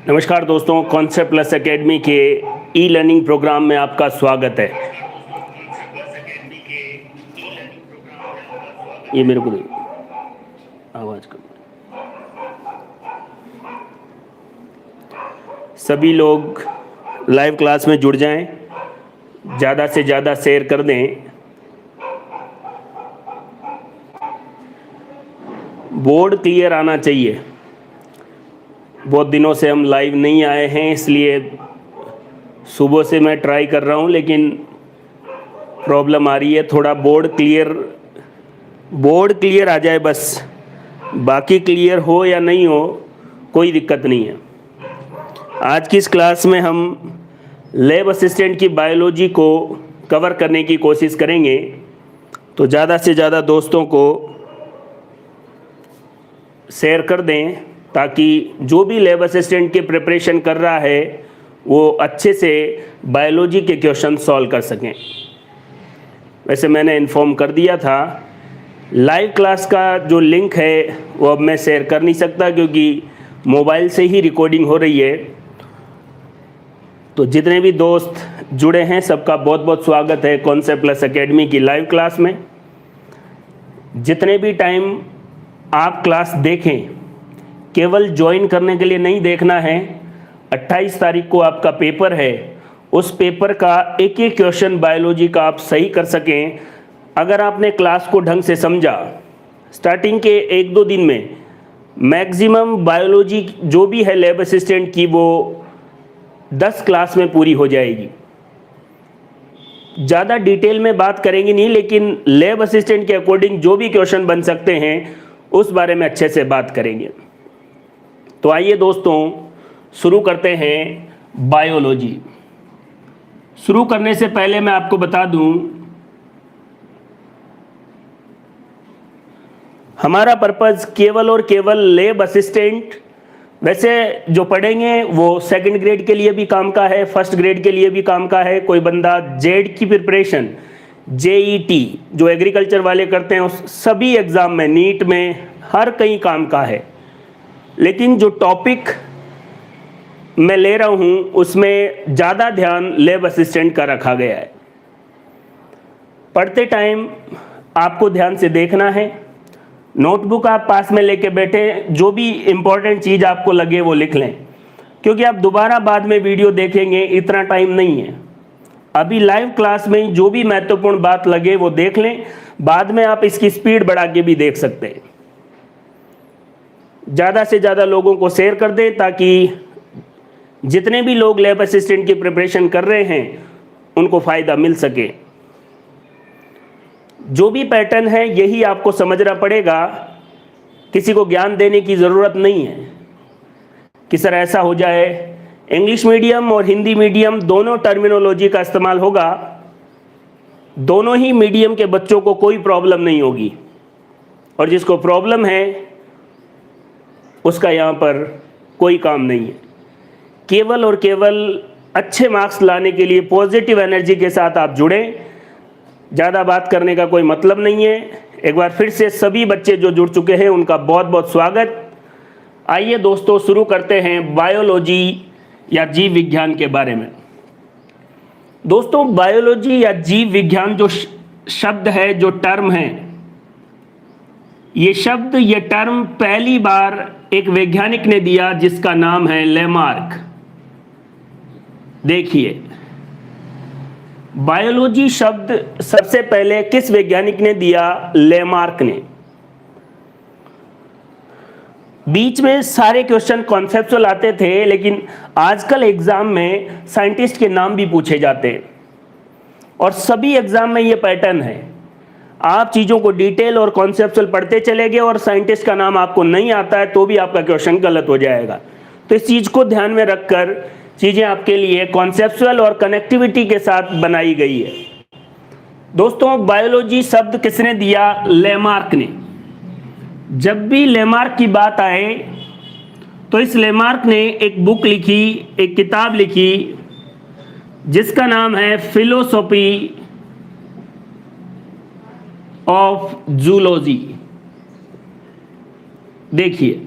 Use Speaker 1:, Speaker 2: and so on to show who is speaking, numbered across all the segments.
Speaker 1: नमस्कार दोस्तों, concept plus academy के ई लर्निंग प्रोग्राम में आपका स्वागत है। ये मेरे को आवाज कम। सभी लोग लाइव क्लास में जुड़ जाएं, ज़्यादा से ज़्यादा शेयर कर दें। बोर्ड क्लियर आना चाहिए। बहुत दिनों से हम लाइव नहीं आए हैं, इसलिए सुबह से मैं ट्राई कर रहा हूं, लेकिन प्रॉब्लम आ रही है। थोड़ा बोर्ड क्लियर आ जाए बस, बाकी क्लियर हो या नहीं हो कोई दिक्कत नहीं है। आज की इस क्लास में हम लैब असिस्टेंट की बायोलॉजी को कवर करने की कोशिश करेंगे, तो ज़्यादा से ज़्यादा दोस्तों को शेयर कर दें ताकि जो भी लैब असिस्टेंट की प्रिपरेशन कर रहा है वो अच्छे से बायोलॉजी के क्वेश्चन सॉल्व कर सकें। वैसे मैंने इन्फॉर्म कर दिया था, लाइव क्लास का जो लिंक है वो अब मैं शेयर कर नहीं सकता क्योंकि मोबाइल से ही रिकॉर्डिंग हो रही है। तो जितने भी दोस्त जुड़े हैं सबका बहुत बहुत स्वागत है कॉन्सेप्ट प्लस एकेडमी की लाइव क्लास में। जितने भी टाइम आप क्लास देखें, केवल ज्वाइन करने के लिए नहीं देखना है। 28 तारीख को आपका पेपर है, उस पेपर का एक एक क्वेश्चन बायोलॉजी का आप सही कर सकें। अगर आपने क्लास को ढंग से समझा, स्टार्टिंग के 1-2 दिन में मैक्सिमम बायोलॉजी जो भी है लैब असिस्टेंट की वो 10 क्लास में पूरी हो जाएगी। ज़्यादा डिटेल में बात करेंगे नहीं, लेकिन लैब असिस्टेंट के अकॉर्डिंग जो भी क्वेश्चन बन सकते हैं उस बारे में अच्छे से बात करेंगे। तो आइए दोस्तों शुरू करते हैं बायोलॉजी। शुरू करने से पहले मैं आपको बता दूं, हमारा पर्पस केवल और केवल लैब असिस्टेंट, वैसे जो पढ़ेंगे वो सेकंड ग्रेड के लिए भी काम का है, फर्स्ट ग्रेड के लिए भी काम का है। कोई बंदा जेड की प्रिपरेशन, जेईटी जो एग्रीकल्चर वाले करते हैं उस सभी एग्ज़ाम में, नीट में, हर कहीं काम का है। लेकिन जो टॉपिक मैं ले रहा हूं उसमें ज़्यादा ध्यान लैब असिस्टेंट का रखा गया है। पढ़ते टाइम आपको ध्यान से देखना है, नोटबुक आप पास में लेके बैठे, जो भी इम्पोर्टेंट चीज़ आपको लगे वो लिख लें, क्योंकि आप दोबारा बाद में वीडियो देखेंगे, इतना टाइम नहीं है। अभी लाइव क्लास में जो भी महत्वपूर्ण बात लगे वो देख लें, बाद में आप इसकी स्पीड बढ़ा के भी देख सकते हैं। ज़्यादा से ज़्यादा लोगों को शेयर कर दें ताकि जितने भी लोग लैब असिस्टेंट की प्रिपरेशन कर रहे हैं उनको फ़ायदा मिल सके। जो भी पैटर्न है यही आपको समझना पड़ेगा, किसी को ज्ञान देने की ज़रूरत नहीं है कि सर ऐसा हो जाए। इंग्लिश मीडियम और हिंदी मीडियम दोनों टर्मिनोलॉजी का इस्तेमाल होगा, दोनों ही मीडियम के बच्चों को कोई प्रॉब्लम नहीं होगी, और जिसको प्रॉब्लम है उसका यहाँ पर कोई काम नहीं है। केवल और केवल अच्छे मार्क्स लाने के लिए पॉजिटिव एनर्जी के साथ आप जुड़ें। ज़्यादा बात करने का कोई मतलब नहीं है। एक बार फिर से सभी बच्चे जो जुड़ चुके हैं उनका बहुत बहुत स्वागत। आइए दोस्तों शुरू करते हैं बायोलॉजी या जीव विज्ञान के बारे में। दोस्तों बायोलॉजी या जीव विज्ञान जो शब्द है, जो टर्म है, ये शब्द, ये टर्म पहली बार एक वैज्ञानिक ने दिया जिसका नाम है लेमार्क। देखिए, बायोलॉजी शब्द सबसे पहले किस वैज्ञानिक ने दिया? लेमार्क ने। बीच में सारे क्वेश्चन कॉन्सेप्चुअल आते थे, लेकिन आजकल एग्जाम में साइंटिस्ट के नाम भी पूछे जाते हैं और सभी एग्जाम में ये पैटर्न है। आप चीज़ों को डिटेल और कॉन्सेप्चुअल पढ़ते चले गए और साइंटिस्ट का नाम आपको नहीं आता है तो भी आपका क्वेश्चन गलत हो जाएगा। तो इस चीज़ को ध्यान में रखकर चीज़ें आपके लिए कॉन्सेप्चुअल और कनेक्टिविटी के साथ बनाई गई है। दोस्तों, बायोलॉजी शब्द किसने दिया? लेमार्क ने। जब भी लेमार्क की बात आए तो इस लेमार्क ने एक बुक लिखी, एक किताब लिखी जिसका नाम है फिलोसॉफी ऑफ जूलॉजी। देखिए,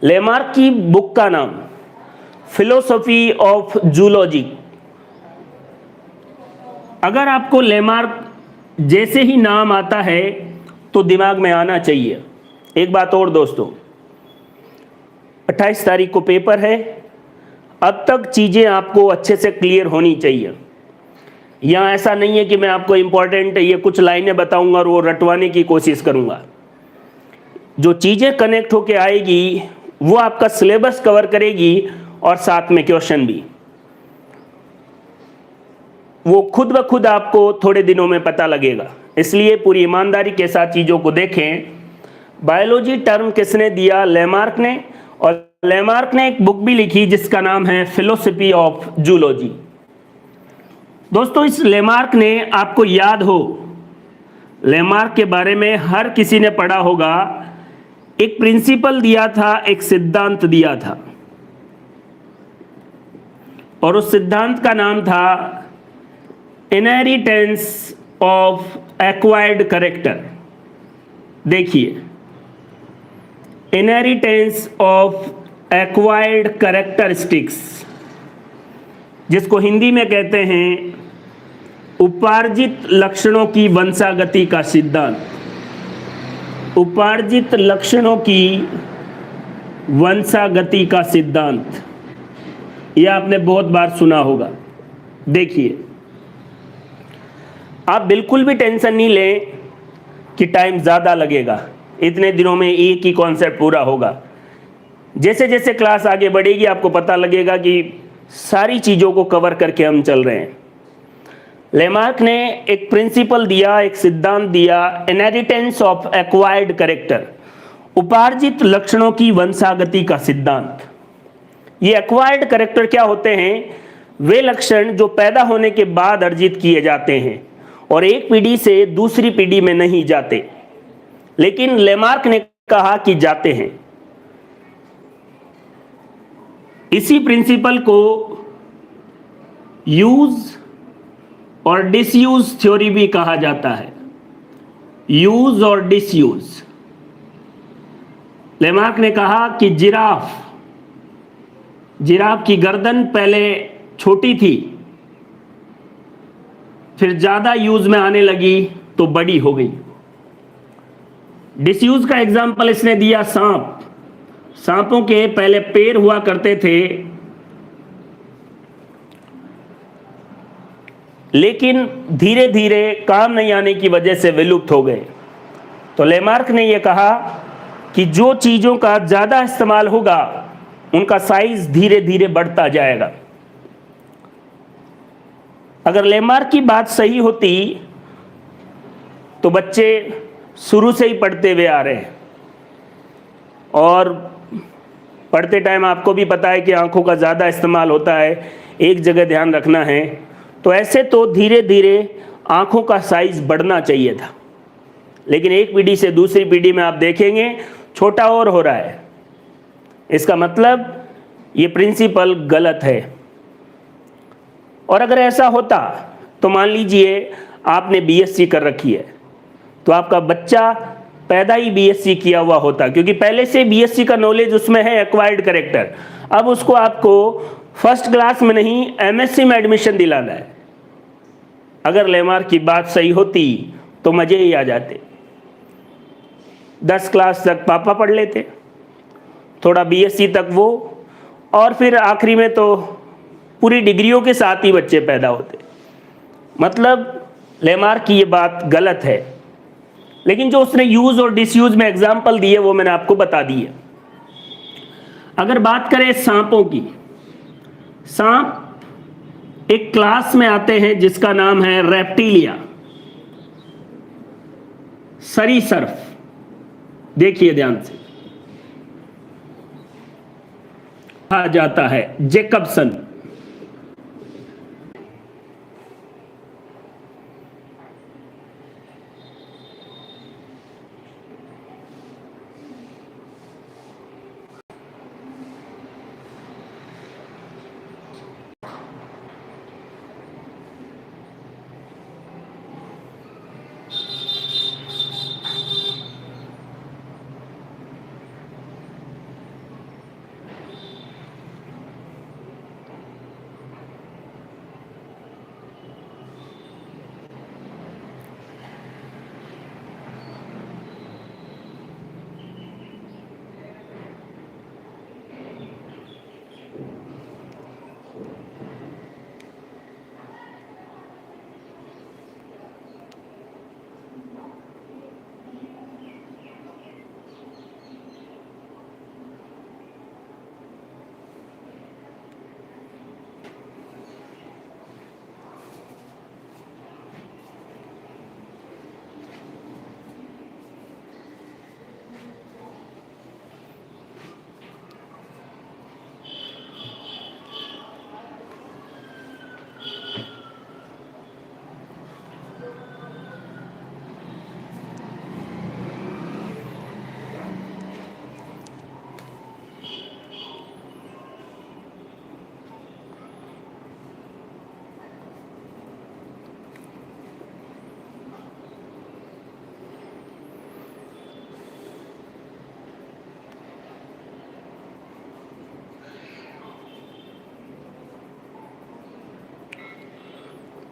Speaker 1: लेमार्क की बुक का नाम फिलोसॉफी ऑफ जूलॉजी। अगर आपको लेमार्क जैसे ही नाम आता है तो दिमाग में आना चाहिए। एक बात और दोस्तों, 28 तारीख को पेपर है, अब तक चीज़ें आपको अच्छे से क्लियर होनी चाहिए। यहाँ ऐसा नहीं है कि मैं आपको इम्पोर्टेंट ये कुछ लाइनें बताऊंगा और वो रटवाने की कोशिश करूंगा। जो चीज़ें कनेक्ट होके आएगी वो आपका सिलेबस कवर करेगी और साथ में क्वेश्चन भी। वो खुद ब खुद आपको थोड़े दिनों में पता लगेगा, इसलिए पूरी ईमानदारी के साथ चीज़ों को देखें। बायोलॉजी टर्म किसने दिया? लेमार्क ने। और लेमार्क ने एक बुक भी लिखी जिसका नाम है फिलोसफी ऑफ जूलॉजी। दोस्तों, इस लेमार्क ने, आपको याद हो, लेमार्क के बारे में हर किसी ने पढ़ा होगा, एक प्रिंसिपल दिया था, एक सिद्धांत दिया था और उस सिद्धांत का नाम था इनहेरिटेंस ऑफ एक्वायर्ड कैरेक्टर। देखिए, इनहेरिटेंस ऑफ एक्वायर्ड कैरेक्टरिस्टिक्स, जिसको हिंदी में कहते हैं उपार्जित लक्षणों की वंशागति का सिद्धांत। उपार्जित लक्षणों की वंशागति का सिद्धांत, यह आपने बहुत बार सुना होगा। देखिए, आप बिल्कुल भी टेंशन नहीं लें कि टाइम ज़्यादा लगेगा, इतने दिनों में एक ही कॉन्सेप्ट पूरा होगा। जैसे जैसे क्लास आगे बढ़ेगी आपको पता लगेगा कि सारी चीज़ों को कवर करके हम चल रहे हैं। लेमार्क ने एक प्रिंसिपल दिया, एक सिद्धांत दिया, इनहेरिटेंस ऑफ एक्वायर्ड कैरेक्टर, उपार्जित लक्षणों की वंशागति का सिद्धांत। ये एक्वायर्ड कैरेक्टर क्या होते हैं? वे लक्षण जो पैदा होने के बाद अर्जित किए जाते हैं और एक पीढ़ी से दूसरी पीढ़ी में नहीं जाते, लेकिन लेमार्क ने कहा कि जाते हैं। इसी प्रिंसिपल को यूज और डिसयूज थ्योरी भी कहा जाता है। यूज और डिसयूज। लेमार्क ने कहा कि जिराफ की गर्दन पहले छोटी थी, फिर ज्यादा यूज में आने लगी तो बड़ी हो गई। डिसयूज का एग्जाम्पल इसने दिया सांप। सांपों के पहले पैर हुआ करते थे, लेकिन धीरे धीरे काम नहीं आने की वजह से विलुप्त हो गए। तो लेमार्क ने यह कहा कि जो चीज़ों का ज़्यादा इस्तेमाल होगा उनका साइज धीरे धीरे बढ़ता जाएगा। अगर लेमार्क की बात सही होती तो बच्चे शुरू से ही पढ़ते हुए आ रहे हैं, और पढ़ते टाइम आपको भी पता है कि आंखों का ज़्यादा इस्तेमाल होता है, एक जगह ध्यान रखना है। तो ऐसे तो धीरे धीरे आंखों का साइज बढ़ना चाहिए था, लेकिन एक पीढ़ी से दूसरी पीढ़ी में आप देखेंगे छोटा और हो रहा है। इसका मतलब ये प्रिंसिपल गलत है। और अगर ऐसा होता तो मान लीजिए आपने बीएससी कर रखी है, तो आपका बच्चा पैदा ही बीएससी किया हुआ होता, क्योंकि पहले से बीएससी का नॉलेज उसमें है, एक्वायर्ड कैरेक्टर। अब उसको आपको फर्स्ट क्लास में नहीं एमएससी में एडमिशन दिलाना है। अगर लेमार्क की बात सही होती तो मजे ही आ जाते। 10 क्लास तक पापा पढ़ लेते, थोड़ा बीएससी तक वो, और फिर आखिरी में तो पूरी डिग्रियों के साथ ही बच्चे पैदा होते। मतलब लेमार्क की ये बात गलत है। लेकिन जो उसने यूज और डिसयूज में एग्जाम्पल दिए वो मैंने आपको बता दिए। अगर बात करें सांपों की, सांप एक क्लास में आते हैं जिसका नाम है रेप्टिलिया, सरीसृप। देखिए ध्यान से, कहा जाता है जैकबसन।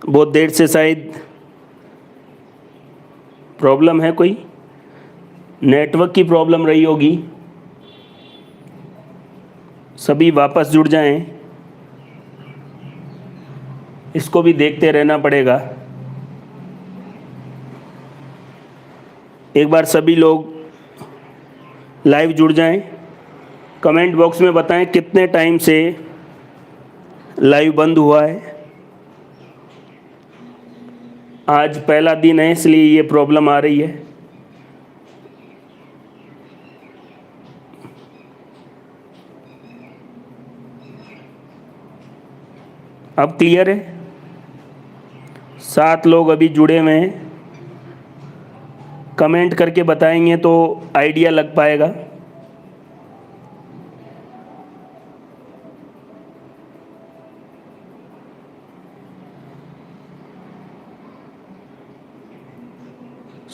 Speaker 1: बहुत देर से शायद प्रॉब्लम है, कोई नेटवर्क की प्रॉब्लम रही होगी। सभी वापस जुड़ जाएं, इसको भी देखते रहना पड़ेगा। एक बार सभी लोग लाइव जुड़ जाएं, कमेंट बॉक्स में बताएं कितने टाइम से लाइव बंद हुआ है। आज पहला दिन है इसलिए ये प्रॉब्लम आ रही है। अब क्लियर है? 7 लोग अभी जुड़े हुए हैं, कमेंट करके बताएंगे तो आइडिया लग पाएगा।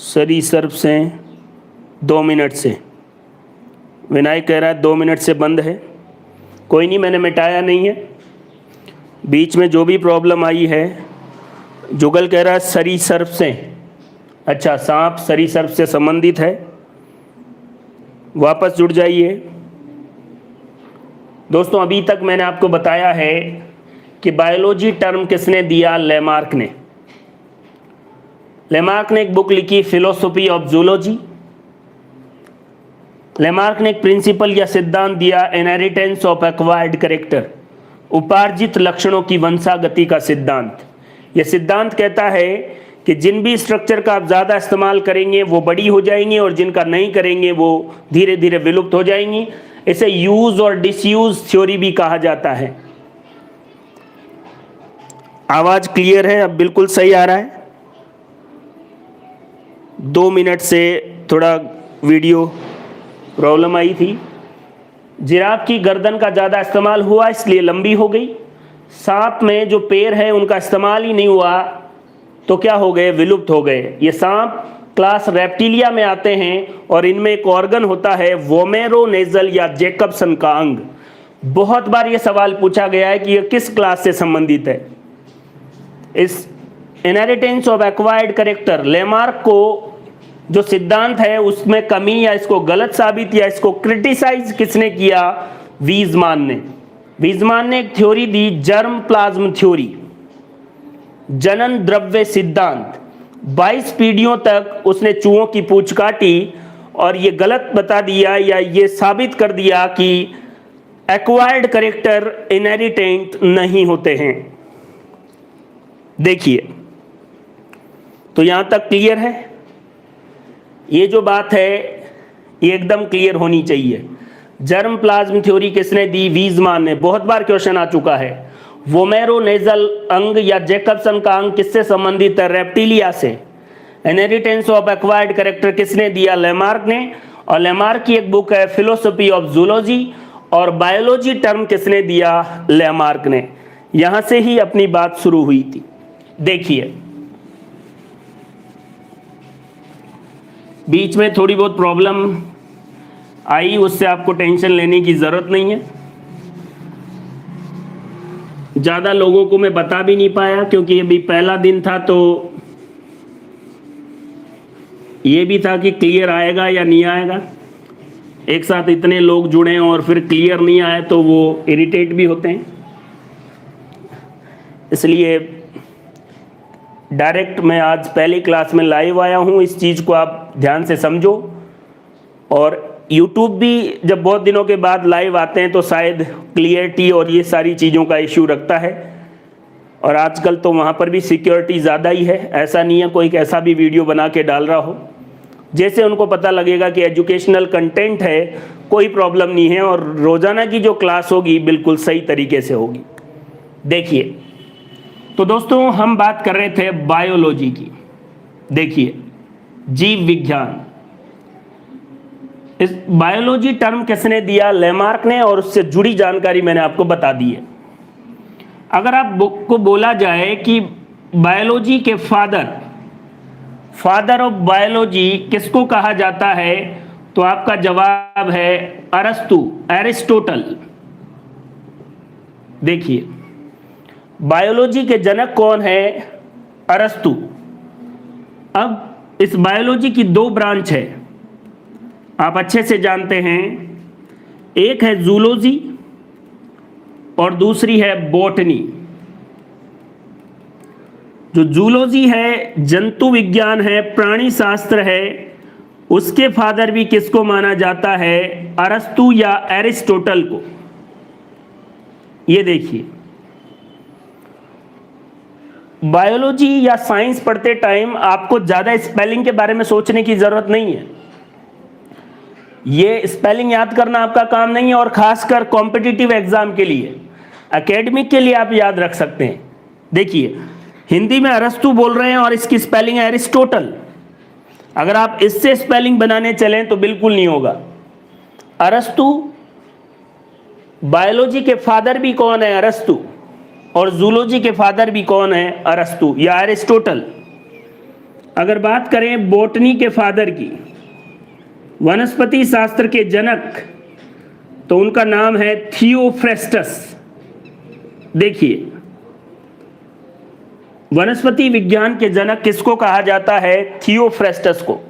Speaker 1: सरीसृप से 2 मिनट से, विनायक कह रहा है 2 मिनट से बंद है। कोई नहीं, मैंने मिटाया नहीं है। बीच में जो भी प्रॉब्लम आई है, जुगल कह रहा है सरीसृप से। अच्छा, सांप सरीसृप से संबंधित है। वापस जुड़ जाइए। दोस्तों, अभी तक मैंने आपको बताया है कि बायोलॉजी टर्म किसने दिया? लेमार्क ने। लेमार्क ने एक बुक लिखी, फिलोसॉफी ऑफ जूलॉजी। लेमार्क ने एक प्रिंसिपल या सिद्धांत दिया, इनहेरिटेंस ऑफ एक्वायर्ड कैरेक्टर, उपार्जित लक्षणों की वंशागति का सिद्धांत। यह सिद्धांत कहता है कि जिन भी स्ट्रक्चर का आप ज़्यादा इस्तेमाल करेंगे वो बड़ी हो जाएंगी और जिनका नहीं करेंगे वो धीरे धीरे विलुप्त हो जाएंगी। इसे यूज और डिसयूज थ्योरी भी कहा जाता है। आवाज़ क्लियर है? अब बिल्कुल सही आ रहा है? 2 मिनट से थोड़ा वीडियो प्रॉब्लम आई थी। जिराफ की गर्दन का ज़्यादा इस्तेमाल हुआ इसलिए लंबी हो गई। सांप में जो पैर है उनका इस्तेमाल ही नहीं हुआ तो क्या हो गए? विलुप्त हो गए। ये सांप क्लास रेप्टिलिया में आते हैं और इनमें एक ऑर्गन होता है वोमेरोनेजल या जैकबसन का अंग। बहुत बार ये सवाल पूछा गया है कि यह किस क्लास से संबंधित है। इस inheritance of acquired character Lamarck को जो सिद्धांत है उसमें कमी या इसको गलत साबित या इसको क्रिटिसाइज किसने किया? वीजमान ने। वीजमान ने एक थ्योरी दी, जर्म प्लाज्म थ्योरी, जनन द्रव्य सिद्धांत। 22 पीढ़ियों तक उसने चूहों की पूंछ काटी और ये गलत बता दिया या ये साबित कर दिया कि एक्वायर्ड कैरेक्टर इनहेरिटेंट नहीं होते हैं। देखिए, तो यहां तक क्लियर है। ये जो बात है ये एकदम क्लियर होनी चाहिए। जर्म प्लाज्म थ्योरी किसने दी? वीजमान ने। बहुत बार क्वेश्चन आ चुका है। वोमेरोनेजल अंग या जैकबसन का अंग किससे संबंधित है? रेप्टिलिया से। इनहेरिटेंस ऑफ एक्वायर्ड कैरेक्टर किसने दिया? लेमार्क ने। और लेमार्क की एक बुक है फिलोसफी ऑफ जूलॉजी। और बायोलॉजी टर्म किसने दिया? लेमार्क ने। यहां से ही अपनी बात शुरू हुई थी। देखिए, बीच में थोड़ी बहुत प्रॉब्लम आई, उससे आपको टेंशन लेने की जरूरत नहीं है। ज्यादा लोगों को मैं बता भी नहीं पाया क्योंकि अभी पहला दिन था, तो ये भी था कि क्लियर आएगा या नहीं आएगा। एक साथ इतने लोग जुड़े और फिर क्लियर नहीं आए तो वो इरिटेट भी होते हैं। इसलिए डायरेक्ट मैं आज पहली क्लास में लाइव आया हूँ। इस चीज़ को आप ध्यान से समझो। और YouTube भी जब बहुत दिनों के बाद लाइव आते हैं तो शायद क्लियरिटी और ये सारी चीज़ों का इश्यू रखता है। और आजकल तो वहाँ पर भी सिक्योरिटी ज़्यादा ही है। ऐसा नहीं है कोई कैसा भी वीडियो बना के डाल रहा हो। जैसे उनको पता लगेगा कि एजुकेशनल कंटेंट है, कोई प्रॉब्लम नहीं है और रोज़ाना की जो क्लास होगी बिल्कुल सही तरीके से होगी। देखिए, तो दोस्तों हम बात कर रहे थे बायोलॉजी की। देखिए, जीव विज्ञान, इस बायोलॉजी टर्म किसने दिया? लेमार्क ने। और उससे जुड़ी जानकारी मैंने आपको बता दी है। अगर आप को बोला जाए कि बायोलॉजी के फादर ऑफ बायोलॉजी किसको कहा जाता है, तो आपका जवाब है अरस्तु, एरिस्टोटल। देखिए, बायोलॉजी के जनक कौन है? अरस्तु। अब इस बायोलॉजी की दो ब्रांच है, आप अच्छे से जानते हैं। एक है जूलॉजी और दूसरी है बॉटनी। जो जूलॉजी है जंतु विज्ञान है, प्राणी शास्त्र है, उसके फादर भी किसको माना जाता है? अरस्तु या एरिस्टोटल को। ये देखिए, बायोलॉजी या साइंस पढ़ते टाइम आपको ज्यादा स्पेलिंग के बारे में सोचने की जरूरत नहीं है। ये स्पेलिंग याद करना आपका काम नहीं है। और खासकर कॉम्पिटिटिव एग्जाम के लिए, एकेडमिक के लिए आप याद रख सकते हैं। देखिए, हिंदी में अरस्तु बोल रहे हैं और इसकी स्पेलिंग है एरिस्टोटल। अगर आप इससे स्पेलिंग बनाने चलें तो बिल्कुल नहीं होगा। अरस्तु, बायोलॉजी के फादर भी कौन है? अरस्तु। और जूलॉजी के फादर भी कौन है? अरस्तु या एरिस्टोटल। अगर बात करें बॉटनी के फादर की, वनस्पति शास्त्र के जनक, तो उनका नाम है थियोफ्रेस्टस। देखिए, वनस्पति विज्ञान के जनक किसको कहा जाता है? थियोफ्रेस्टस को।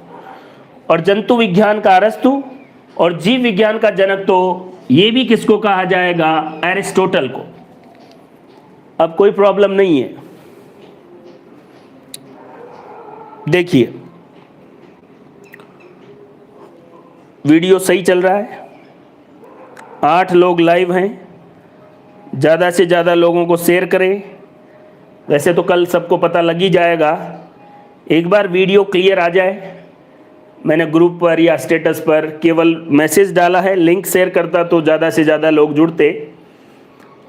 Speaker 1: और जंतु विज्ञान का अरस्तु, और जीव विज्ञान का जनक तो ये भी किसको कहा जाएगा? एरिस्टोटल को। अब कोई प्रॉब्लम नहीं है। देखिए, वीडियो सही चल रहा है, 8 लोग लाइव हैं। ज़्यादा से ज़्यादा लोगों को शेयर करें। वैसे तो कल सबको पता लग ही जाएगा। एक बार वीडियो क्लियर आ जाए, मैंने ग्रुप पर या स्टेटस पर केवल मैसेज डाला है, लिंक शेयर करता तो ज़्यादा से ज़्यादा लोग जुड़ते।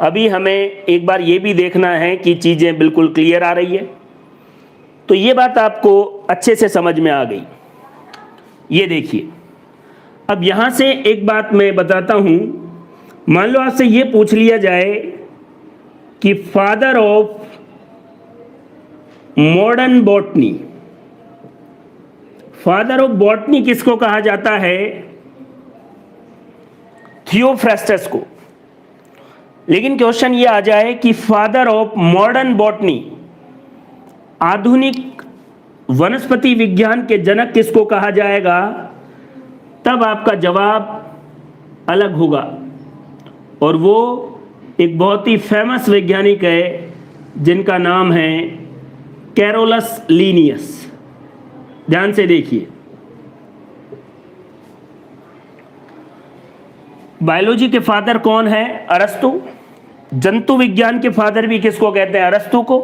Speaker 1: अभी हमें एक बार ये भी देखना है कि चीज़ें बिल्कुल क्लियर आ रही है। तो ये बात आपको अच्छे से समझ में आ गई। ये देखिए, अब यहाँ से एक बात मैं बताता हूँ। मान लो आपसे ये पूछ लिया जाए कि father of modern botany, father of botany किसको कहा जाता है? थियोफ्रेस्टस को। लेकिन क्वेश्चन ये आ जाए कि फादर ऑफ मॉडर्न बॉटनी, आधुनिक वनस्पति विज्ञान के जनक किसको कहा जाएगा? तब आपका जवाब अलग होगा। और वो एक बहुत ही फेमस वैज्ञानिक है जिनका नाम है कैरोलस लीनियस। ध्यान से देखिए, बायोलॉजी के फादर कौन है? अरस्तु। जंतु विज्ञान के फादर भी किसको कहते हैं? अरस्तु को।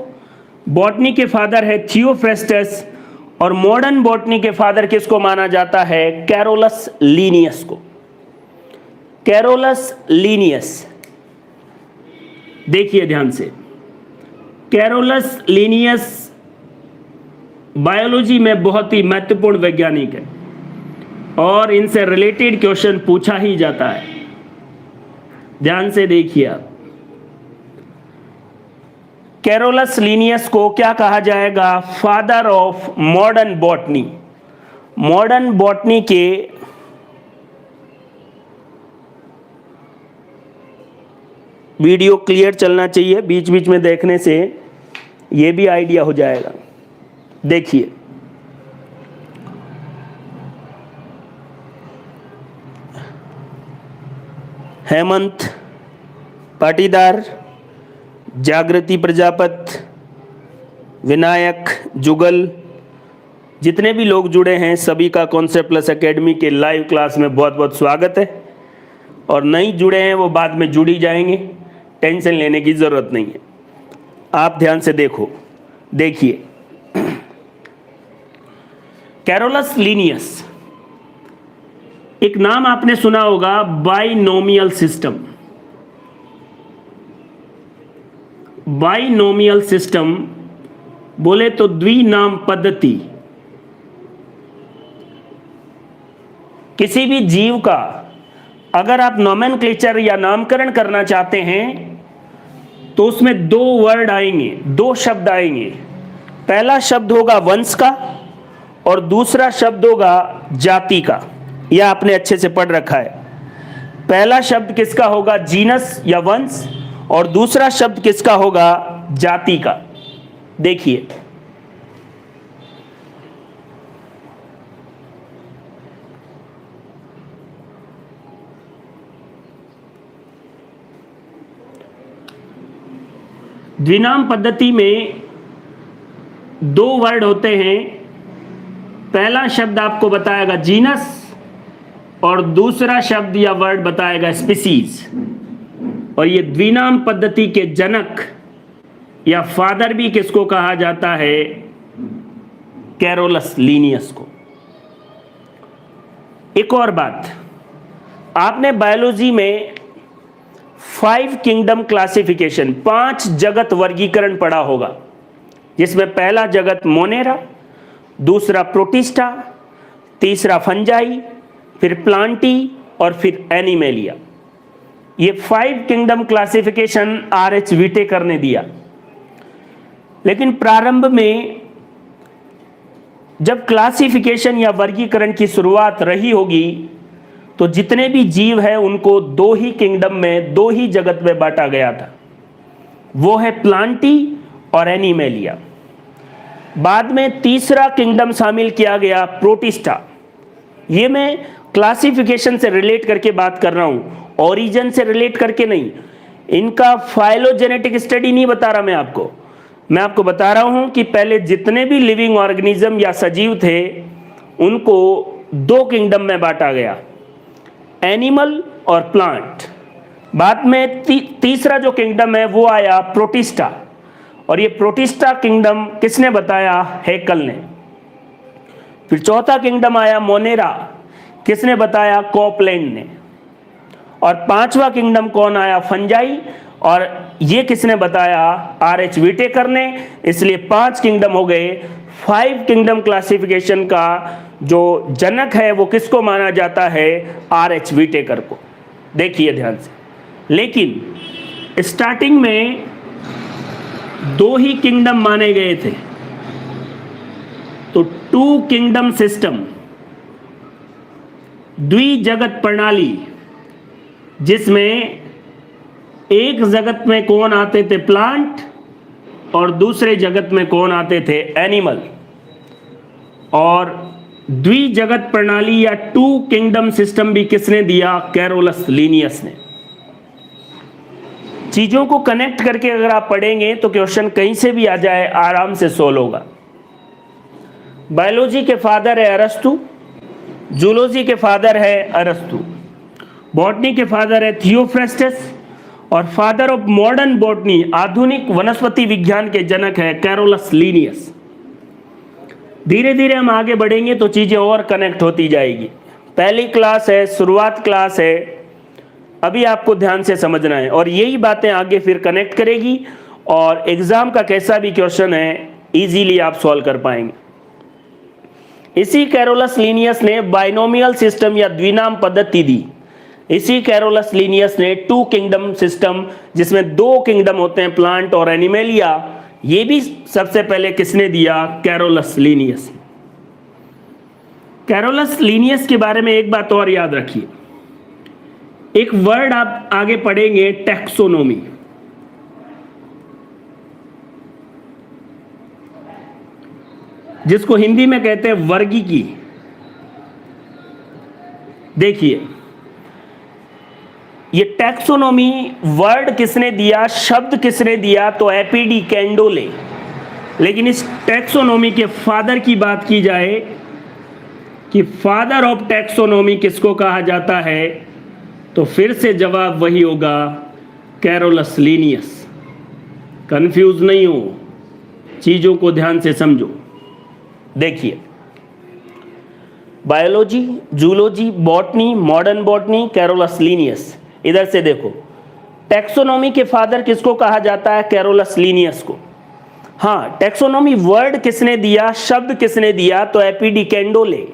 Speaker 1: बॉटनी के फादर है थियोफ्रेस्टस, और मॉडर्न बॉटनी के फादर किसको माना जाता है? कैरोलस लीनियस को। कैरोलस लीनियस, देखिए ध्यान से, कैरोलस लीनियस बायोलॉजी में बहुत ही महत्वपूर्ण वैज्ञानिक है और इनसे रिलेटेड क्वेश्चन पूछा ही जाता है। ध्यान से देखिए आप, कैरोलस लीनियस को क्या कहा जाएगा? Father of modern botany. Modern botany के वीडियो क्लियर चलना चाहिए, बीच बीच में देखने से ये भी आइडिया हो जाएगा। देखिए, हेमंत पाटीदार, जागृति प्रजापत, विनायक जुगल, जितने भी लोग जुड़े हैं सभी का कॉन्सेप्ट प्लस एकेडमी के लाइव क्लास में बहुत बहुत स्वागत है। और नहीं जुड़े हैं वो बाद में जुड़ी जाएंगे, टेंशन लेने की ज़रूरत नहीं है। आप ध्यान से देखिए, कैरोलस लीनियस, एक नाम आपने सुना होगा, बाइनोमियल सिस्टम। बाइनोमियल सिस्टम बोले तो द्विनाम पद्धति। किसी भी जीव का अगर आप नोमेनक्लेचर या नामकरण करना चाहते हैं तो उसमें दो वर्ड आएंगे, दो शब्द आएंगे। पहला शब्द होगा वंश का और दूसरा शब्द होगा जाति का। यह आपने अच्छे से पढ़ रखा है। पहला शब्द किसका होगा? जीनस या वंश, और दूसरा शब्द किसका होगा? जाति का। देखिए, द्विनाम पद्धति में दो वर्ड होते हैं। पहला शब्द आपको बताएगा जीनस और दूसरा शब्द या वर्ड बताएगा स्पीसीज। और ये द्विनाम पद्धति के जनक या फादर भी किसको कहा जाता है? कैरोलस लीनियस को। एक और बात, आपने बायोलॉजी में 5 किंगडम क्लासिफिकेशन, 5 जगत वर्गीकरण पढ़ा होगा, जिसमें पहला जगत मोनेरा, दूसरा प्रोटिस्टा, तीसरा फंजाई, फिर प्लांटी और फिर एनिमेलिया। ये 5 किंगडम क्लासिफिकेशन आर.एच. व्हिटेकर ने दिया। लेकिन प्रारंभ में जब क्लासिफिकेशन या वर्गीकरण की शुरुआत रही होगी तो जितने भी जीव हैं उनको 2 ही किंगडम में, 2 ही जगत में बांटा गया था। वो है प्लांटी और एनिमेलिया। बाद में तीसरा किंगडम शामिल किया गया, प्रोटिस्टा। ये मैं क्लासिफिकेशन से रिलेट करके बात कर रहा हूं, ओरिजिन से रिलेट करके नहीं। इनका फाइलोजेनेटिक स्टडी नहीं बता रहा मैं आपको बता रहा हूं कि पहले जितने भी लिविंग ऑर्गेनिज्म या सजीव थे उनको 2 किंगडम में बांटा गया, एनिमल और प्लांट। बाद में तीसरा जो किंगडम है वो आया प्रोटिस्टा, और ये प्रोटिस्टा किंगडम किसने बताया? हैकल ने। फिर चौथा किंगडम आया मोनेरा, किसने बताया? कॉपलैंड ने। और 5वां किंगडम कौन आया? फंजाई, और ये किसने बताया? आर.एच. व्हिटेकर ने। इसलिए 5 किंगडम हो गए। 5 किंगडम क्लासिफिकेशन का जो जनक है वो किसको माना जाता है? आर.एच. व्हिटेकर को। देखिए ध्यान से, लेकिन स्टार्टिंग में 2 ही किंगडम माने गए थे, तो 2 किंगडम सिस्टम, द्विजगत प्रणाली, जिसमें एक जगत में कौन आते थे? प्लांट, और दूसरे जगत में कौन आते थे? एनिमल। और द्विजगत प्रणाली या 2 किंगडम सिस्टम भी किसने दिया? कैरोलस लीनियस ने। चीजों को कनेक्ट करके अगर आप पढ़ेंगे तो क्वेश्चन कहीं से भी आ जाए आराम से सोल्व होगा। बायोलॉजी के फादर है अरस्तु, जूलॉजी के फादर है अरस्तु, बॉटनी के फादर है थियोफ्रेस्टस, और फादर ऑफ मॉडर्न बॉटनी, आधुनिक वनस्पति विज्ञान के जनक है कैरोलस लीनियस। धीरे धीरे हम आगे बढ़ेंगे तो चीजें और कनेक्ट होती जाएगी। पहली क्लास है, शुरुआत क्लास है, अभी आपको ध्यान से समझना है और यही बातें आगे फिर कनेक्ट करेगी और एग्जाम का कैसा भी क्वेश्चन है इजीली आप सॉल्व कर पाएंगे। इसी कैरोलस लीनियस ने बाइनोमियल सिस्टम या द्विनाम पद्धति दी। इसी कैरोलस लीनियस ने टू किंगडम सिस्टम, जिसमें दो किंगडम होते हैं प्लांट और एनिमेलिया, ये भी सबसे पहले किसने दिया? Carolus Linnaeus. कैरोलस लीनियस के बारे में एक बात और याद रखिए, एक वर्ड आप आगे पढ़ेंगे टैक्सोनॉमी। जिसको हिंदी में कहते हैं वर्गीकी। देखिए ये टैक्सोनॉमी वर्ड किसने दिया, शब्द किसने दिया? तो एपीडी कैंडोले। लेकिन इस टैक्सोनॉमी के फादर की बात की जाए कि फादर ऑफ टैक्सोनॉमी किसको कहा जाता है, तो फिर से जवाब वही होगा कैरोलस लीनियस। कंफ्यूज नहीं हो, चीजों को ध्यान से समझो। देखिए biology, zoology, botany, modern botany, Carolus Linnaeus. इधर से देखो, टैक्सोनॉमी के फादर किसको कहा जाता है? कैरोलस लीनियस को। हाँ, टैक्सोनॉमी वर्ड किसने दिया, शब्द किसने दिया? तो एपीडी कैंडोले।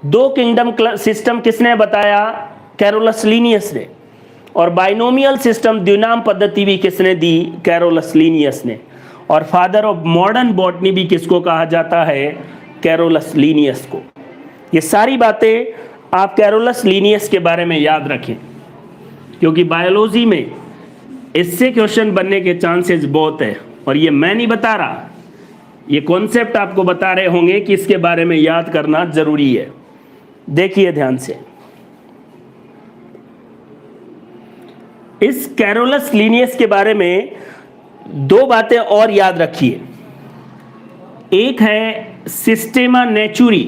Speaker 1: दो किंगडम सिस्टम किसने बताया? कैरोलस लीनियस ने। और बाइनोमियल सिस्टम द्विनाम पद्धति भी किसने दी? कैरोलस लीनियस ने। और फादर ऑफ मॉडर्न बॉटनी भी किसको कहा जाता है? कैरोलस लीनियस को। ये सारी बातें आप कैरोलस लीनियस के बारे में याद रखें, क्योंकि बायोलॉजी में इससे क्वेश्चन बनने के चांसेस बहुत है। और ये मैं नहीं बता रहा, ये कॉन्सेप्ट आपको बता रहे होंगे कि इसके बारे में याद करना जरूरी है। देखिए ध्यान से, इस कैरोलस लीनियस के बारे में दो बातें और याद रखिए। एक है सिस्टेमा नेचुरी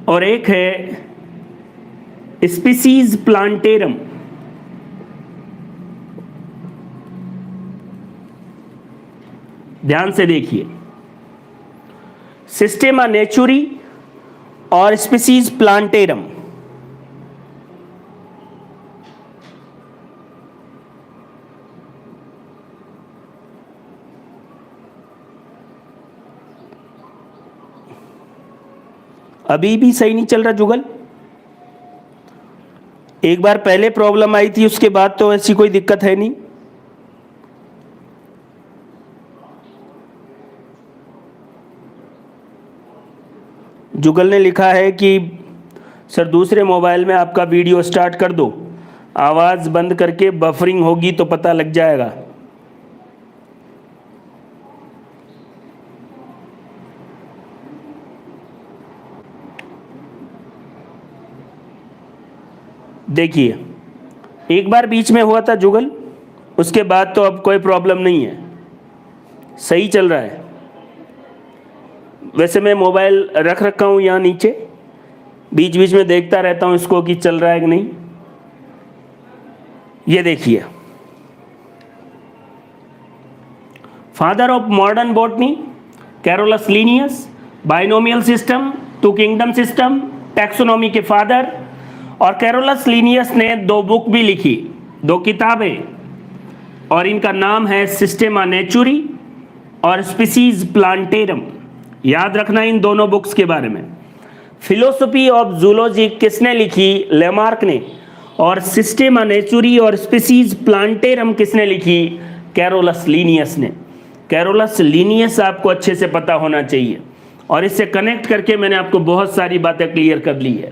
Speaker 1: और एक है स्पीसीज प्लांटेरम। ध्यान से देखिए, सिस्टेमा नेचुरी और स्पीसीज प्लांटेरम। अभी भी सही नहीं चल रहा जुगल? एक बार पहले प्रॉब्लम आई थी, उसके बाद तो ऐसी कोई दिक्कत है नहीं। जुगल ने लिखा है कि सर दूसरे मोबाइल में आपका वीडियो स्टार्ट कर दो, आवाज़ बंद करके बफरिंग होगी तो पता लग जाएगा। देखिए एक बार बीच में हुआ था जुगल, उसके बाद तो अब कोई प्रॉब्लम नहीं है, सही चल रहा है। वैसे मैं मोबाइल रख रखा हूँ यहाँ नीचे, बीच बीच में देखता रहता हूँ इसको कि चल रहा है कि नहीं। ये देखिए, father of modern botany Carolus Linnaeus, binomial system, two kingdom system, taxonomy के फादर। और कैरोलस लीनियस ने दो बुक भी लिखी, दो किताबें, और इनका नाम है सिस्टेमा नेचुरी और स्पीसीज प्लांटेरम। याद रखना इन दोनों बुक्स के बारे में। फिलोसफी ऑफ जूलॉजी किसने लिखी? लेमार्क ने। और सिस्टेमा नेचुरी और स्पीसीज प्लांटेरम किसने लिखी? कैरोलस लीनियस ने। कैरोलस लीनियस आपको अच्छे से पता होना चाहिए, और इससे कनेक्ट करके मैंने आपको बहुत सारी बातें क्लियर कर ली है।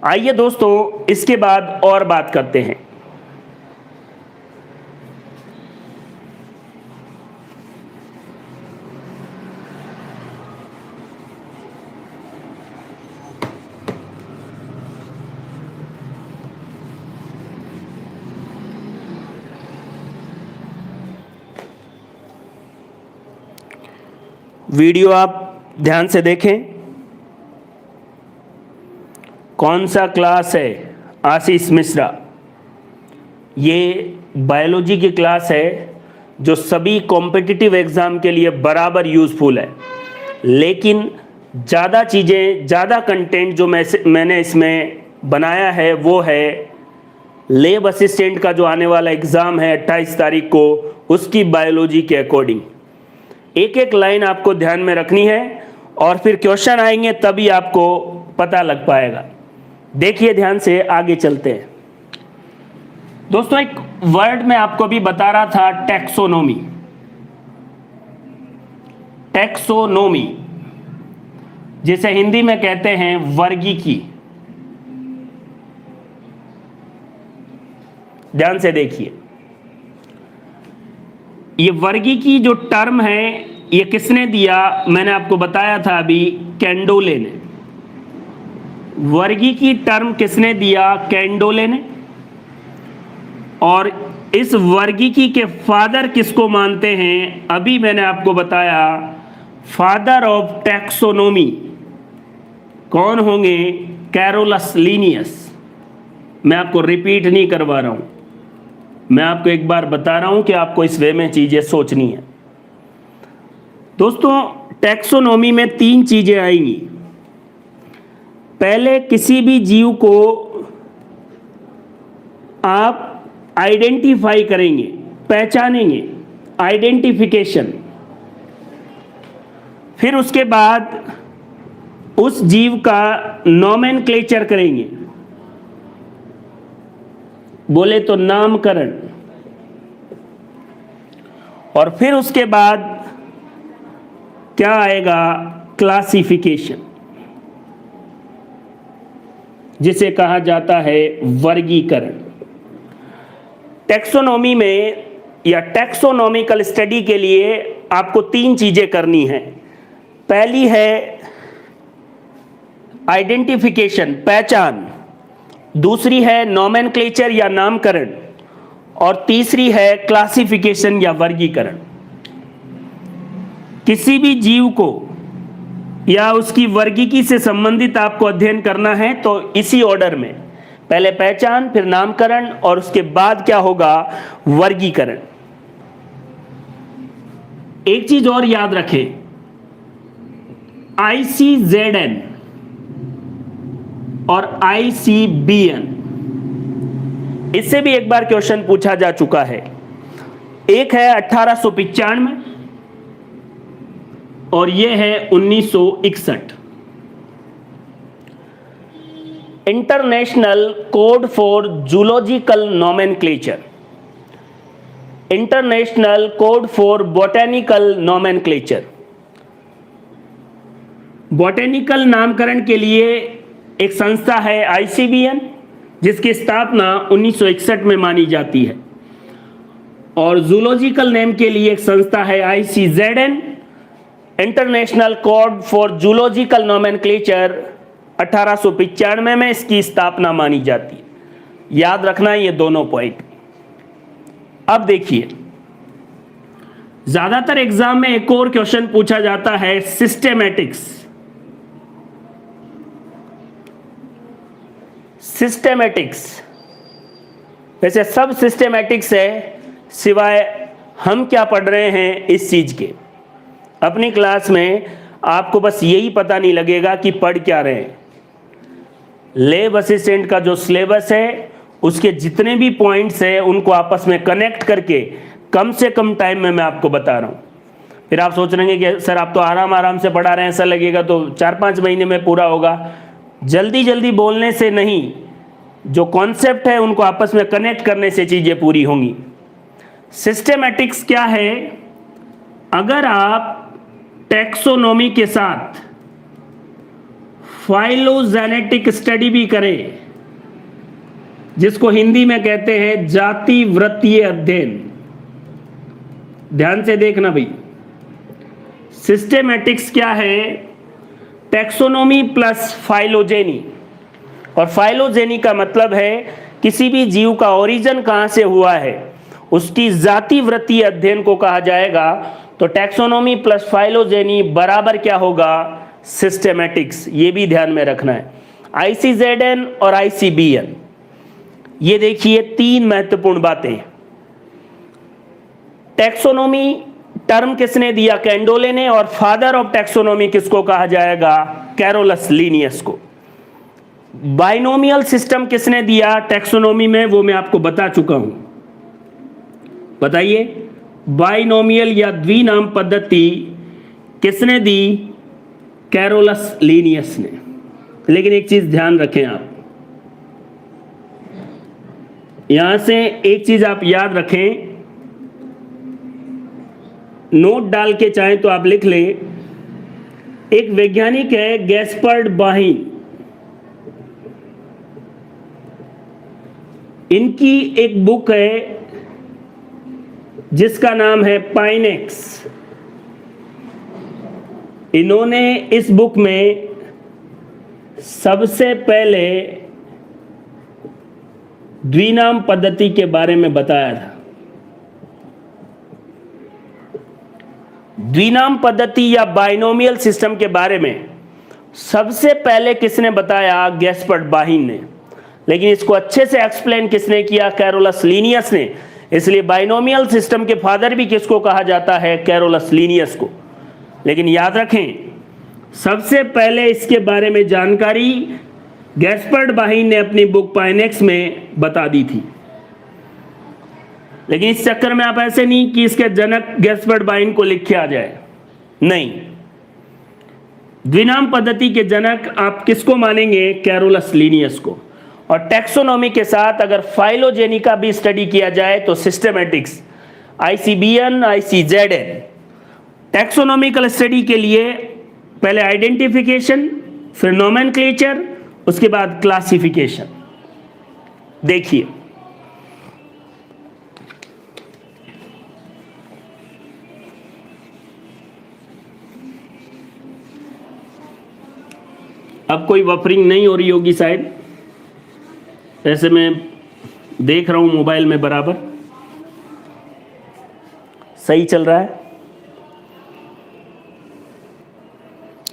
Speaker 1: आइए दोस्तों, इसके बाद और बात करते हैं। वीडियो आप ध्यान से देखें। कौन सा क्लास है? आशीष मिश्रा। ये बायोलॉजी की क्लास है जो सभी कॉम्पिटिटिव एग्ज़ाम के लिए बराबर यूज़फुल है, लेकिन ज़्यादा चीज़ें, ज़्यादा कंटेंट जो मैंने इसमें बनाया है वो है लैब असिस्टेंट का जो आने वाला एग्ज़ाम है 28 तारीख को, उसकी बायोलॉजी के अकॉर्डिंग एक एक लाइन आपको ध्यान में रखनी है और फिर क्वेश्चन आएंगे तभी आपको पता लग पाएगा। देखिए ध्यान से, आगे चलते हैं। दोस्तों, एक वर्ड मैं आपको अभी बता रहा था, टैक्सोनॉमी। टैक्सोनॉमी जिसे हिंदी में कहते हैं वर्गीकी। ध्यान से देखिए, ये वर्गीकी जो टर्म है ये किसने दिया? मैंने आपको बताया था अभी, कैंडोले ने। वर्गीकी टर्म किसने दिया? कैंडोले ने। और इस वर्गीकी के फादर किसको मानते हैं? अभी मैंने आपको बताया, फादर ऑफ टैक्सोनॉमी कौन होंगे? Carolus Linnaeus. मैं आपको रिपीट नहीं करवा रहा हूं, मैं आपको एक बार बता रहा हूं कि आपको इस वे में चीजें सोचनी है। दोस्तों, टैक्सोनॉमी में 3 चीजें आएंगी। पहले, किसी भी जीव को आप आइडेंटिफाई करेंगे, पहचानेंगे, आइडेंटिफिकेशन। फिर उसके बाद उस जीव का नोमेनक्लेचर करेंगे, बोले तो नामकरण। और फिर उसके बाद क्या आएगा? क्लासिफिकेशन, जिसे कहा जाता है वर्गीकरण। टैक्सोनॉमी में या टैक्सोनॉमिकल स्टडी के लिए आपको 3 चीजें करनी है। पहली है आइडेंटिफिकेशन, पहचान। दूसरी है नोमेनक्लेचर या नामकरण, और तीसरी है क्लासिफिकेशन या वर्गीकरण। किसी भी जीव को या उसकी वर्गीकी से संबंधित आपको अध्ययन करना है तो इसी ऑर्डर में, पहले पहचान, फिर नामकरण, और उसके बाद क्या होगा? वर्गीकरण। एक चीज और याद रखें, ICZN और ICBN, इससे भी एक बार क्वेश्चन पूछा जा चुका है। एक है 1895 और यह है 1961। International code for zoological nomenclature, international code for botanical nomenclature. Botanical नामकरण के लिए एक संस्था है ICBN, जिसकी स्थापना 1961 में मानी जाती है, और जूलॉजिकल नेम के लिए एक संस्था है ICZN, international code for zoological nomenclature. 1895 में इसकी स्थापना मानी जाती है। याद रखना ये दोनों पॉइंट। अब देखिए, ज्यादातर एग्जाम में एक और क्वेश्चन पूछा जाता है, सिस्टेमैटिक्स। सिस्टेमैटिक्स वैसे सब सिस्टेमैटिक्स है, सिवाय हम क्या पढ़ रहे हैं इस चीज के। अपनी क्लास में आपको बस यही पता नहीं लगेगा कि पढ़ क्या रहे हैं। लैब असिस्टेंट का जो सिलेबस है उसके जितने भी पॉइंट्स हैं उनको आपस में कनेक्ट करके कम से कम टाइम में मैं आपको बता रहा हूँ। फिर आप सोच रहे हैं कि सर आप तो आराम आराम से पढ़ा रहे हैं, ऐसा लगेगा तो 4-5 महीने में पूरा होगा। जल्दी जल्दी बोलने से नहीं, जो कॉन्सेप्ट है उनको आपस में कनेक्ट करने से चीज़ें पूरी होंगी। सिस्टेमैटिक्स क्या है? अगर आप टैक्सोनॉमी के साथ फाइलोजेनेटिक स्टडी भी करें, जिसको हिंदी में कहते हैं जाति वृत्तीय अध्ययन, ध्यान से देखना भाई। सिस्टेमैटिक्स क्या है? Taxonomy plus phylogeny. और फाइलोजेनी का मतलब है किसी भी जीव का ओरिजिन कहां से हुआ है, उसकी जाति वृत्तीय अध्ययन को कहा जाएगा तो टैक्सोनॉमी प्लस फाइलोजेनी बराबर क्या होगा, सिस्टेमेटिक्स। ये भी ध्यान में रखना है। ICZN और ICBN, ये देखिए तीन महत्वपूर्ण बातें। टैक्सोनॉमी टर्म किसने दिया, कैंडोले ने, और फादर ऑफ टैक्सोनॉमी किसको कहा जाएगा, कैरोलस लीनियस को। बाइनोमियल सिस्टम किसने दिया टैक्सोनॉमी में, वो मैं आपको बता चुका हूं। बताइए, बाइनोमियल या द्विनाम पद्धति किसने दी, कैरोलस लीनियस ने। लेकिन एक चीज ध्यान रखें आप, यहां से एक चीज आप याद रखें, नोट डाल के चाहें तो आप लिख ले। एक वैज्ञानिक है गैस्पर्ड बाहिन, इनकी एक बुक है जिसका नाम है पाइनेक्स। इन्होंने इस बुक में सबसे पहले द्विनाम पद्धति के बारे में बताया था। द्विनाम पद्धति या बाइनोमियल सिस्टम के बारे में सबसे पहले किसने बताया, गैस्पर्ड बाहिन ने। लेकिन इसको अच्छे से एक्सप्लेन किसने किया, कैरोलस लीनियस ने। इसलिए बाइनोमियल सिस्टम के फादर भी किसको कहा जाता है, कैरोलस लीनियस को। लेकिन याद रखें, सबसे पहले इसके बारे में जानकारी गैस्पर्ड बाहिन ने अपनी बुक पाइनेक्स में बता दी थी। लेकिन इस चक्कर में आप ऐसे नहीं कि इसके जनक गैस्पर्ड बाहिन को लिख के आ जाए, नहीं। द्विनाम पद्धति के जनक आप किसको मानेंगे, कैरोलस लीनियस को। और टैक्सोनॉमी के साथ अगर फाइलोजेनी का भी स्टडी किया जाए तो systematics, ICBN, ICZN। Taxonomical study के लिए पहले आइडेंटिफिकेशन, फिर नोमेनक्लेचर, उसके बाद क्लासिफिकेशन। देखिए, अब कोई वफरिंग नहीं हो रही होगी शायद, ऐसे मैं देख रहा हूं मोबाइल में बराबर सही चल रहा है।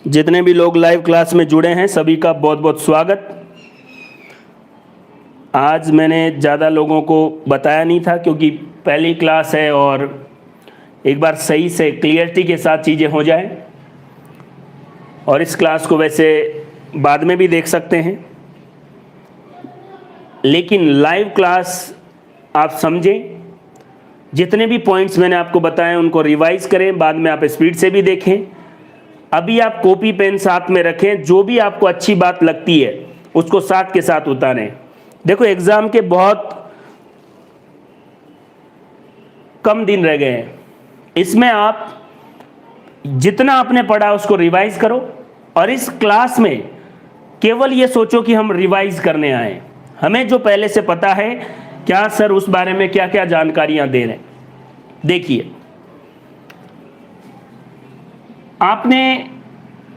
Speaker 1: जितने भी लोग लाइव क्लास में जुड़े हैं सभी का बहुत बहुत स्वागत। आज मैंने ज़्यादा लोगों को बताया नहीं था क्योंकि पहली क्लास है और एक बार सही से क्लियरिटी के साथ चीज़ें हो जाए। और इस क्लास को वैसे बाद में भी देख सकते हैं, लेकिन लाइव क्लास आप समझें, जितने भी पॉइंट्स मैंने आपको बताए उनको रिवाइज करें, बाद में आप स्पीड से भी देखें। अभी आप कॉपी पेन साथ में रखें, जो भी आपको अच्छी बात लगती है उसको साथ के साथ उतारें। देखो, एग्ज़ाम के बहुत कम दिन रह गए हैं, इसमें आप जितना आपने पढ़ा उसको रिवाइज करो। और इस क्लास में केवल ये सोचो कि हम रिवाइज करने आए, हमें जो पहले से पता है क्या सर उस बारे में क्या क्या जानकारियां दे रहे हैं। देखिए, आपने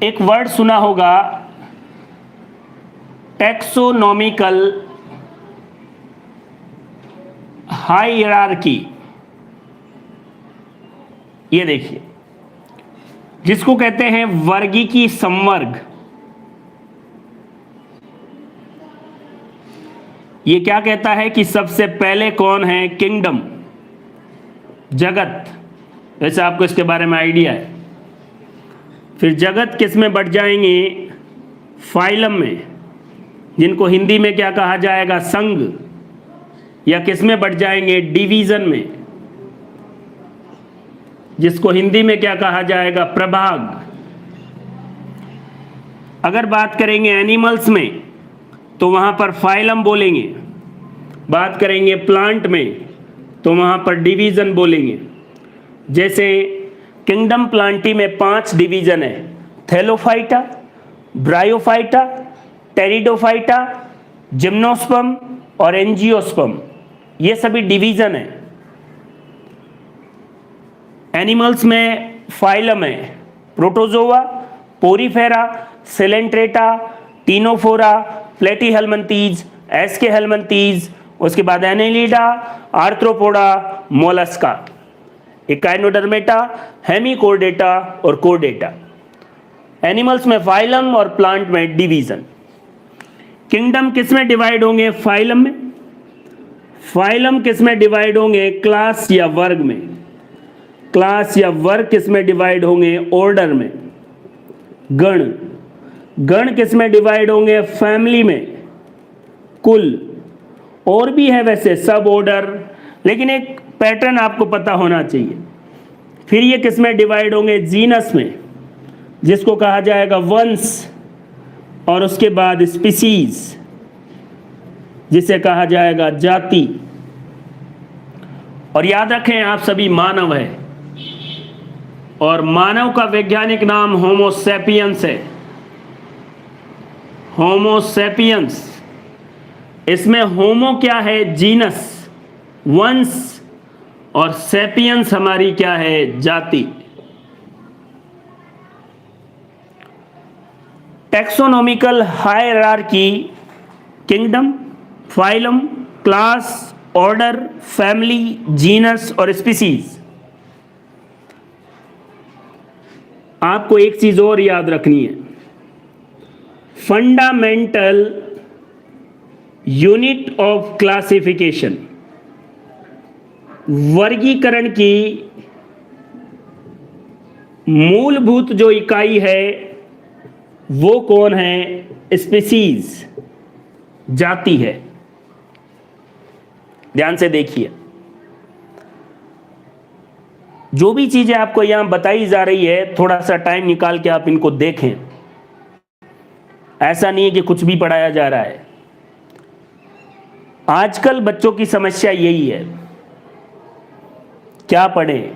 Speaker 1: एक वर्ड सुना होगा टैक्सोनॉमिकल हायरार्की। ये देखिए, जिसको कहते हैं वर्गीकी संवर्ग। ये क्या कहता है कि सबसे पहले कौन है, किंगडम, जगत। वैसे आपको इसके बारे में आइडिया है। फिर जगत किस में बढ़ जाएंगे, फाइलम में, जिनको हिंदी में क्या कहा जाएगा, संघ। या किस में बढ़ जाएंगे, डिवीजन में, जिसको हिंदी में क्या कहा जाएगा, प्रभाग। अगर बात करेंगे एनिमल्स में तो वहां पर फाइलम बोलेंगे। बात करेंगे प्लांट में तो वहां पर डिवीजन बोलेंगे। जैसे किंगडम प्लांटी में 5 डिवीजन है, थैलोफाइटा, ब्रायोफाइटा, टेरिडोफाइटा, जिम्नोस्पर्म और एंजियोस्पर्म। ये सभी डिवीजन है। एनिमल्स में फाइलम है protozoa, porifera, coelenterata, ctenophora, platyhelminthes, aschelminthes, उसके बाद annelida, arthropoda, mollusca. Echinodermata, hemichordata और कोर्डेटा। एनिमल्स में फाइलम और प्लांट में डिवीजन। किंगडम किस में डिवाइड होंगे? फाइलम में। फाइलम किस में डिवाइड होंगे? क्लास या वर्ग में। क्लास या वर्ग किस में डिवाइड होंगे? ऑर्डर में। गण, गण किस में डिवाइड होंगे? फैमिली में, कुल। और भी है वैसे सब ऑर्डर, लेकिन एक पैटर्न आपको पता होना चाहिए। फिर ये किस में डिवाइड होंगे? जीनस में, जिसको कहा जाएगा वंश, और उसके बाद स्पीसीज, जिसे कहा जाएगा जाति। और याद रखें आप सभी मानव है, और मानव का वैज्ञानिक नाम होमो सैपियंस है। Homo sapiens. इसमें होमो क्या है? जीनस, वंश, और सैपियंस हमारी क्या है? जाति। Taxonomical hierarchy, kingdom, phylum, class, order, family, genus और स्पीसीज। आपको एक चीज और याद रखनी है, फंडामेंटल यूनिट ऑफ क्लासिफिकेशन, वर्गीकरण की मूलभूत जो इकाई है वो कौन है? स्पीसीज, जाति है। ध्यान से देखिए, जो भी चीजें आपको यहां बताई जा रही है, थोड़ा सा टाइम निकाल के आप इनको देखें। ऐसा नहीं है कि कुछ भी पढ़ाया जा रहा है। आजकल बच्चों की समस्या यही है, क्या पढ़ें?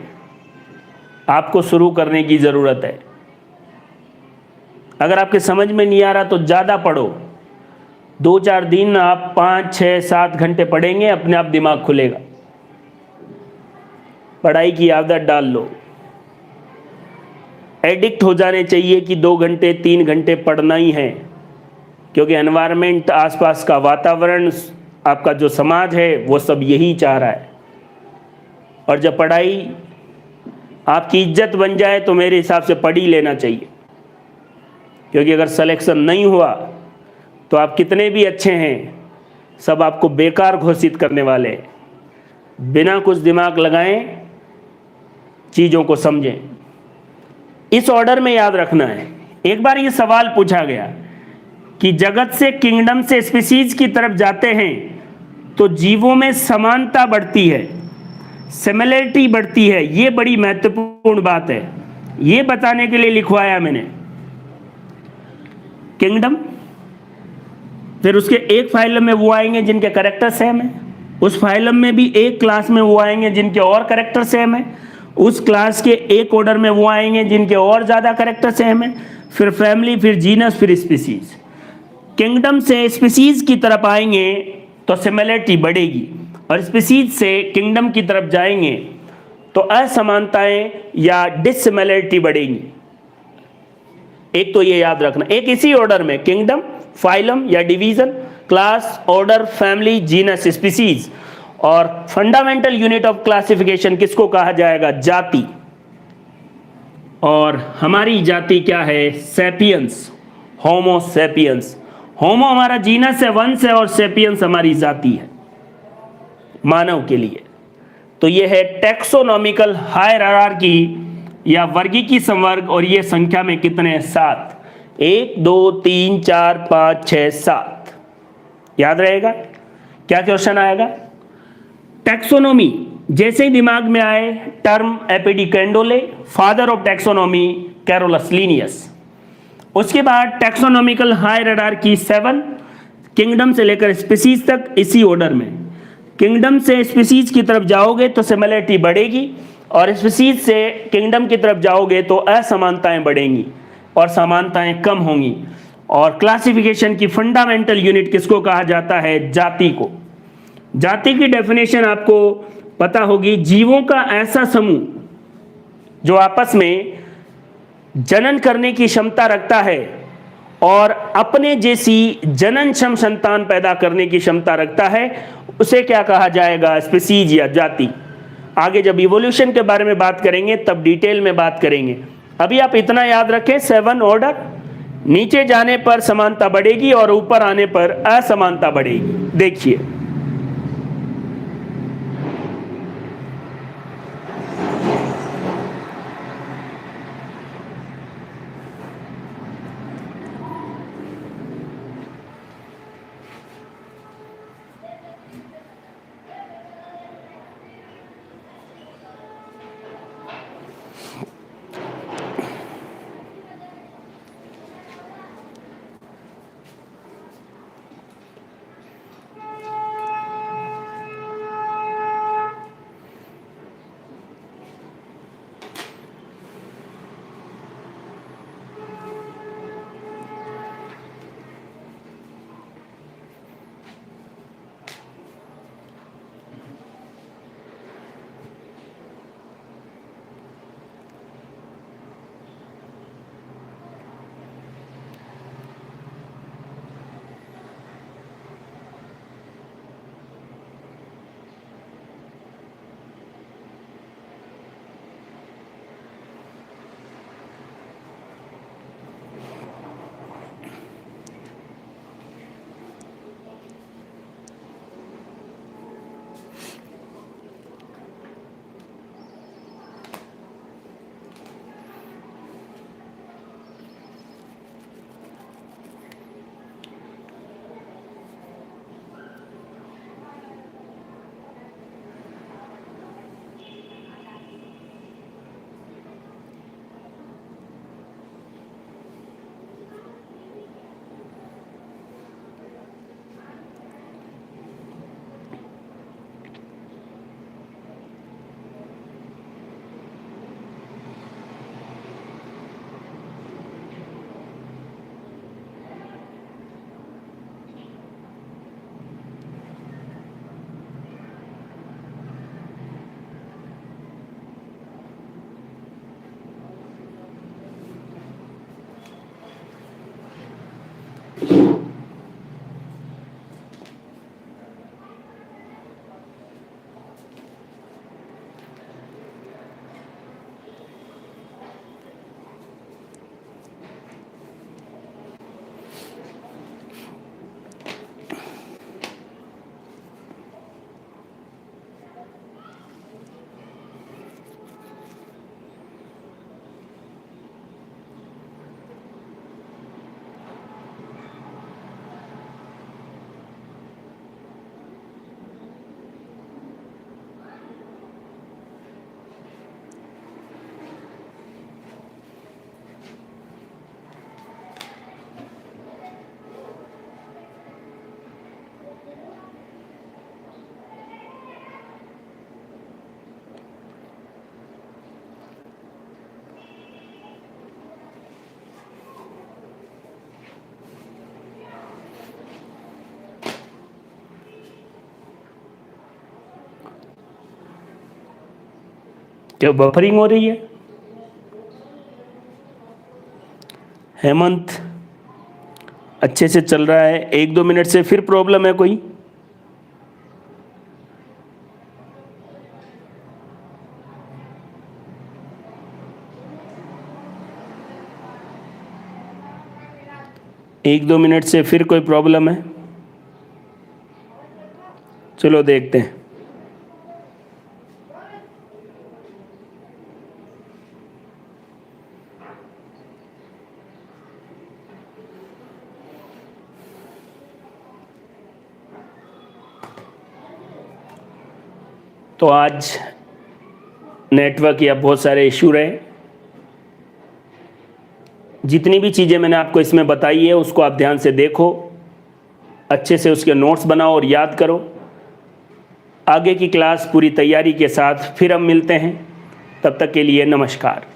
Speaker 1: आपको शुरू करने की जरूरत है। अगर आपके समझ में नहीं आ रहा तो ज़्यादा पढ़ो। 2-4 दिन आप 5, 6, 7 घंटे पढ़ेंगे, अपने आप दिमाग खुलेगा। पढ़ाई की आदत डाल लो। एडिक्ट हो जाने चाहिए कि 2 घंटे 3 घंटे पढ़ना ही है, क्योंकि एनवायरनमेंट, आसपास का वातावरण, आपका जो समाज है वो सब यही चाह रहा है। और जब पढ़ाई आपकी इज्जत बन जाए तो मेरे हिसाब से पढ़ ही लेना चाहिए, क्योंकि अगर सिलेक्शन नहीं हुआ तो आप कितने भी अच्छे हैं, सब आपको बेकार घोषित करने वाले हैं। बिना कुछ दिमाग लगाएं, चीज़ों को समझें। इस ऑर्डर में याद रखना है। एक बार ये सवाल पूछा गया कि जगत से, किंगडम से स्पीसीज की तरफ जाते हैं तो जीवों में समानता बढ़ती है, सिमिलरिटी बढ़ती है। ये बड़ी महत्वपूर्ण बात है, ये बताने के लिए लिखवाया मैंने। किंगडम, फिर उसके एक फाइलम में वो आएंगे जिनके कैरेक्टर सेम है, उस फाइलम में भी एक क्लास में वो आएंगे जिनके और कैरेक्टर सेम है, उस क्लास के एक ऑर्डर में वो आएंगे जिनके और ज़्यादा कैरेक्टर सेम है, फिर फैमिली, फिर जीनस, फिर स्पीसीज। किंगडम से स्पीसीज की तरफ आएंगे तो सिमिलरिटी बढ़ेगी, और स्पीसीज से किंगडम की तरफ जाएंगे तो असमानताएं या डिससिमिलरिटी बढ़ेगी। एक तो ये याद रखना, एक इसी ऑर्डर में किंगडम, फाइलम या division, class, order, family, genus, species. और फंडामेंटल यूनिट ऑफ क्लासिफिकेशन किसको कहा जाएगा? जाति। और हमारी जाति क्या है? Sapiens, Homo sapiens. होमो हमारा जीनस है, वंश है, और सैपियंस हमारी जाति है मानव के लिए। तो ये है टैक्सोनॉमिकल हायरार्की या वर्गीकी संवर्ग, और ये संख्या में कितने हैं? 7। 1, 2, 3, 4, 5, 6, 7। याद रहेगा? क्या क्वेश्चन आएगा? टैक्सोनॉमी जैसे ही दिमाग में आए, टर्म एपिडिकेंडोले, father of taxonomy Carolus Linnaeus. उसके बाद टैक्सोनॉमिकल हायरार्की 7, किंगडम से लेकर स्पीसीज तक इसी ऑर्डर में। किंगडम से स्पीसीज की तरफ जाओगे तो सिमिलरिटी बढ़ेगी, और स्पीसीज से किंगडम की तरफ जाओगे तो असमानताएं बढ़ेंगी और समानताएं कम होंगी। और क्लासिफिकेशन की फंडामेंटल यूनिट किसको कहा जाता है? जाति को। जाति की डेफिनेशन आपको पता होगी, जीवों का ऐसा समूह जो आपस में जनन करने की क्षमता रखता है और अपने जैसी जननक्षम संतान पैदा करने की क्षमता रखता है, उसे क्या कहा जाएगा? स्पीसीज या जाति। आगे जब इवोल्यूशन के बारे में बात करेंगे तब डिटेल में बात करेंगे। अभी आप इतना याद रखें, 7 ऑर्डर, नीचे जाने पर समानता बढ़ेगी और ऊपर आने पर असमानता बढ़ेगी। देखिए, क्या बफरिंग हो रही है? हेमंत, अच्छे से चल रहा है। 1-2 मिनट से फिर प्रॉब्लम है कोई? एक दो मिनट से फिर कोई प्रॉब्लम है? चलो देखते हैं। तो आज नेटवर्क या बहुत सारे इशू रहे। जितनी भी चीज़ें मैंने आपको इसमें बताई है उसको आप ध्यान से देखो, अच्छे से उसके नोट्स बनाओ और याद करो। आगे की क्लास पूरी तैयारी के साथ फिर हम मिलते हैं। तब तक के लिए नमस्कार।